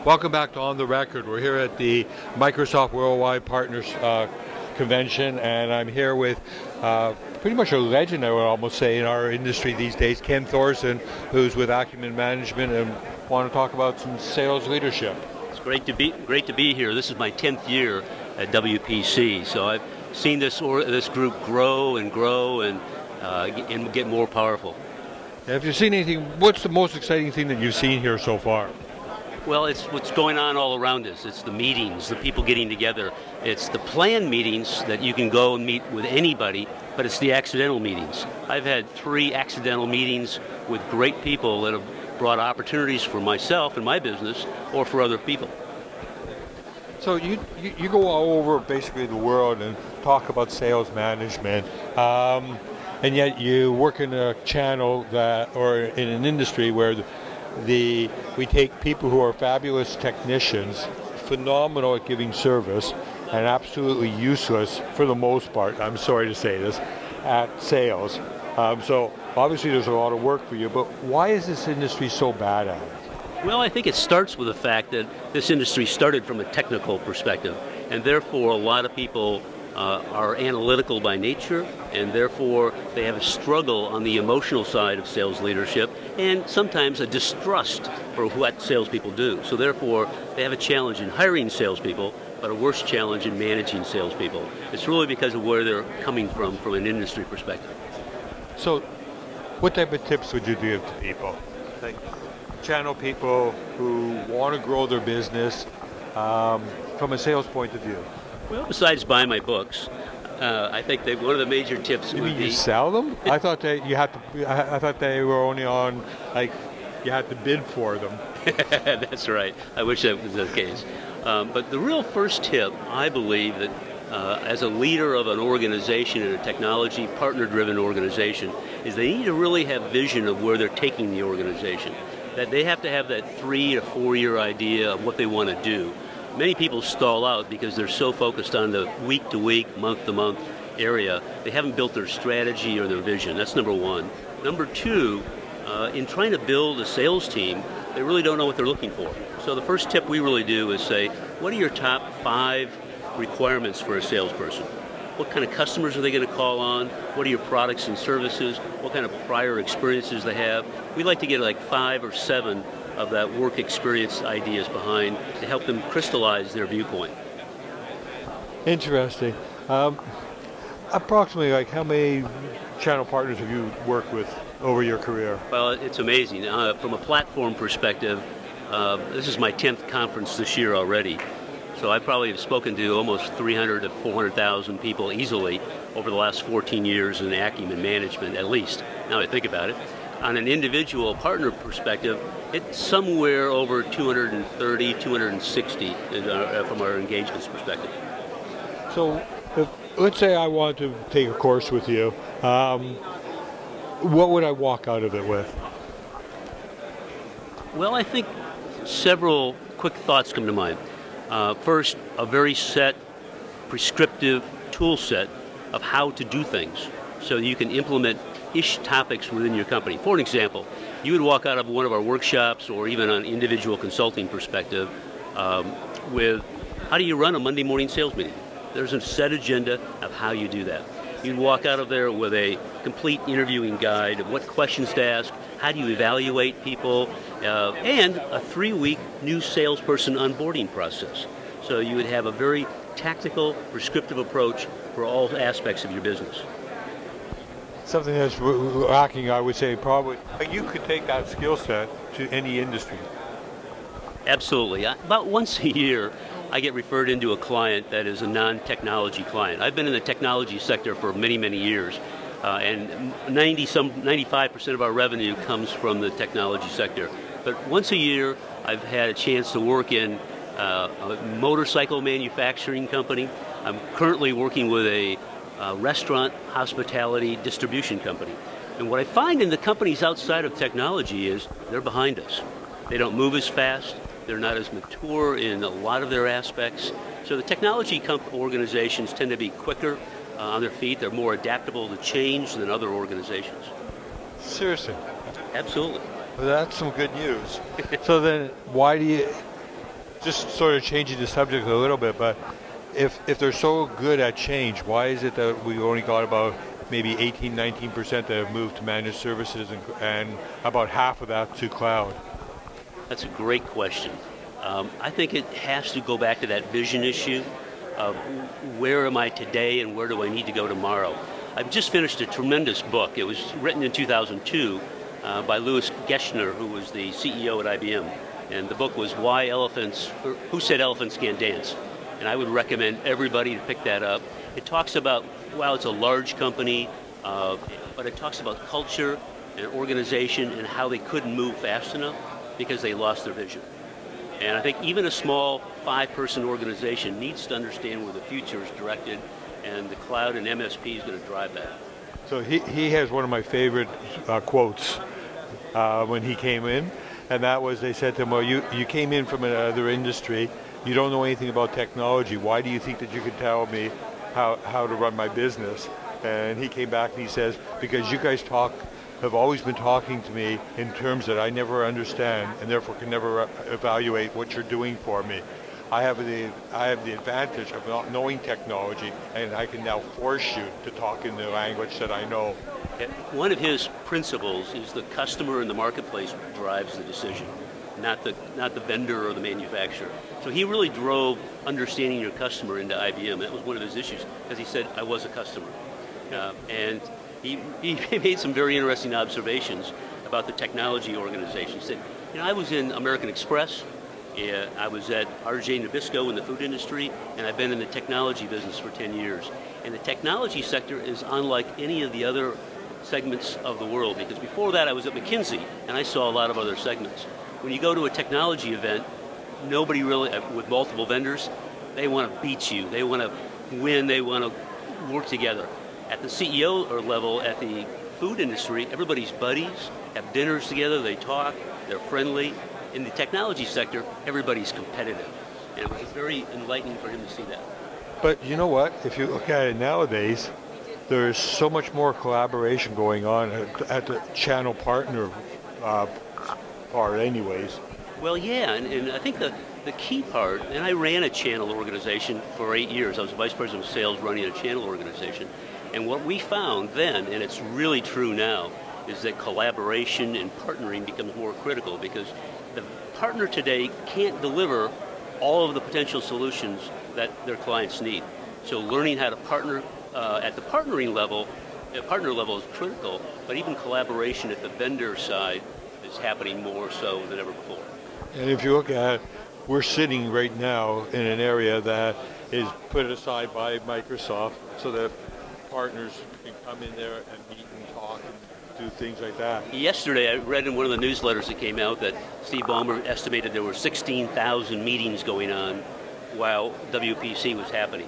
Welcome back to On the Record. We're here at the Microsoft Worldwide Partners Convention, and I'm here with pretty much a legend, I would almost say, in our industry these days, Ken Thoreson, who's with Acumen Management, and want to talk about some sales leadership. It's great to be here. This is my 10th year at WPC, so I've seen this group grow and get more powerful. Have you seen anything? What's the most exciting thing that you've seen here so far? Well, it's what's going on all around us. It's the meetings, the people getting together. It's the planned meetings that you can go and meet with anybody, but it's the accidental meetings. I've had 3 accidental meetings with great people that have brought opportunities for myself and my business or for other people. So you go all over basically the world and talk about sales management, and yet you work in a channel or in an industry where we take people who are fabulous technicians, phenomenal at giving service, and absolutely useless, for the most part, I'm sorry to say this, at sales. So obviously there's a lot of work for you, but why is this industry so bad at it? Well, I think it starts with the fact that this industry started from a technical perspective, and therefore a lot of people are analytical by nature, and therefore they have a struggle on the emotional side of sales leadership, and sometimes a distrust for what salespeople do. So therefore, they have a challenge in hiring salespeople, but a worse challenge in managing salespeople. It's really because of where they're coming from an industry perspective. So, what type of tips would you give to people? Like channel people who want to grow their business from a sales point of view? Well, besides buying my books, I think that one of the major tips would be... You sell them? I thought that you had to. I thought they were only on, like, you had to bid for them. That's right. I wish that was the case. But the real first tip, I believe, that as a leader of an organization, in a technology partner-driven organization, is they need to really have vision of where they're taking the organization. That they have to have that 3 to 4 year idea of what they want to do. Many people stall out because they're so focused on the week-to-week, month-to-month area, they haven't built their strategy or their vision. That's number 1. Number 2, in trying to build a sales team, they really don't know what they're looking for. So the first tip we really do is say, what are your top 5 requirements for a salesperson? What kind of customers are they going to call on? What are your products and services? What kind of prior experiences they have? We like to get like 5 or 7 of that work experience ideas behind to help them crystallize their viewpoint. Interesting. Approximately, like, how many channel partners have you worked with over your career? Well, it's amazing. From a platform perspective, this is my 10th conference this year already. So I probably have spoken to almost 300 to 400,000 people easily over the last 14 years in Acumen Management, at least, now I think about it. On an individual partner perspective, it's somewhere over 230, 260 from our engagements perspective. So, let's say I want to take a course with you. What would I walk out of it with? Well, I think several quick thoughts come to mind. First, a very set, prescriptive tool set of how to do things so you can implement topics within your company. For an example, you would walk out of one of our workshops or even an individual consulting perspective with how do you run a Monday morning sales meeting? There's a set agenda of how you do that. You'd walk out of there with a complete interviewing guide of what questions to ask, how do you evaluate people, and a 3-week new salesperson onboarding process. So you would have a very tactical, prescriptive approach for all aspects of your business. Something that's lacking, I would say, probably. You could take that skill set to any industry. Absolutely. About once a year, I get referred into a client that is a non-technology client. I've been in the technology sector for many, many years, and 95% of our revenue comes from the technology sector. But once a year, I've had a chance to work in a motorcycle manufacturing company. I'm currently working with a restaurant hospitality distribution company. And what I find in the companies outside of technology is they're behind us. They don't move as fast. They're not as mature in a lot of their aspects. So the technology organizations tend to be quicker on their feet. They're more adaptable to change than other organizations. Seriously? Absolutely. Well, that's some good news. So then why do you, just sort of changing the subject a little bit, but if they're so good at change, why is it that we only got about maybe 18, 19% that have moved to managed services and about half of that to cloud? That's a great question. I think it has to go back to that vision issue of where am I today and where do I need to go tomorrow. I've just finished a tremendous book. It was written in 2002 by Louis Geschner, who was the CEO at IBM. And the book was Who Said Elephants Can't Dance? And I would recommend everybody to pick that up. It talks about, while it's a large company, but it talks about culture and organization and how they couldn't move fast enough because they lost their vision. And I think even a small 5-person organization needs to understand where the future is directed, and the cloud and MSP is going to drive that. So he has one of my favorite quotes when he came in, and that was, they said to him, well, you came in from another industry, you don't know anything about technology, why do you think that you could tell me how to run my business? And he came back and he says, because you guys have always been talking to me in terms that I never understand and therefore can never evaluate what you're doing for me. I have the advantage of not knowing technology, and I can now force you to talk in the language that I know. One of his principles is the customer in the marketplace drives the decision, not the vendor or the manufacturer. So he really drove understanding your customer into IBM. That was one of his issues, because he said, I was a customer. And he made some very interesting observations about the technology organization. He said, I was in American Express, I was at RJ Nabisco in the food industry, and I've been in the technology business for 10 years. And the technology sector is unlike any of the other segments of the world, because before that I was at McKinsey, and I saw a lot of other segments. When you go to a technology event, nobody really, with multiple vendors, they want to beat you, they want to win, they want to work together. At the CEO level, at the food industry, everybody's buddies, have dinners together, they talk, they're friendly. In the technology sector, everybody's competitive. And it was very enlightening for him to see that. But you know what? If you look at it nowadays, there's so much more collaboration going on at the channel partner part anyways. Well, yeah, and I think the key part, and I ran a channel organization for 8 years. I was vice president of sales running a channel organization. And what we found then, and it's really true now, is that collaboration and partnering becomes more critical, because the partner today can't deliver all of the potential solutions that their clients need. So learning how to partner at the partner level is critical, but even collaboration at the vendor side is happening more so than ever before. And if you look at it, we're sitting right now in an area that is put aside by Microsoft so that partners can come in there and meet and talk and do things like that. Yesterday I read in one of the newsletters that came out that Steve Ballmer estimated there were 16,000 meetings going on while WPC was happening.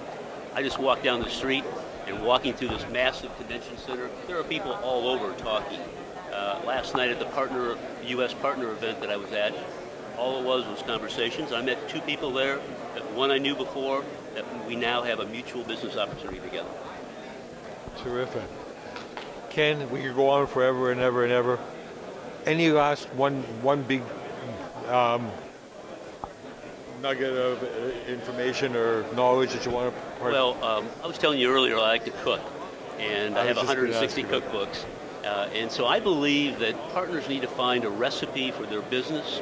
I just walked down the street, and walking through this massive convention center, there are people all over talking. Last night at the U.S. partner event that I was at, all it was conversations. I met 2 people there, one I knew before, that we now have a mutual business opportunity together. Terrific. Ken, we could go on forever and ever and ever. Any last one big nugget of information or knowledge that you want to part? Well, I was telling you earlier I like to cook, and I have 160 cookbooks. And so I believe that partners need to find a recipe for their business.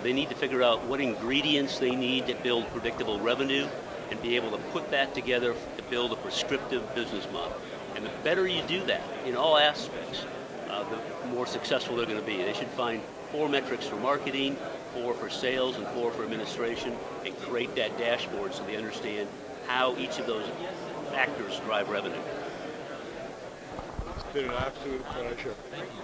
They need to figure out what ingredients they need to build predictable revenue and be able to put that together to build a prescriptive business model. And the better you do that in all aspects, the more successful they're going to be. They should find 4 metrics for marketing, 4 for sales, and 4 for administration, and create that dashboard so they understand how each of those factors drive revenue. It's been an absolute pleasure. Thank you.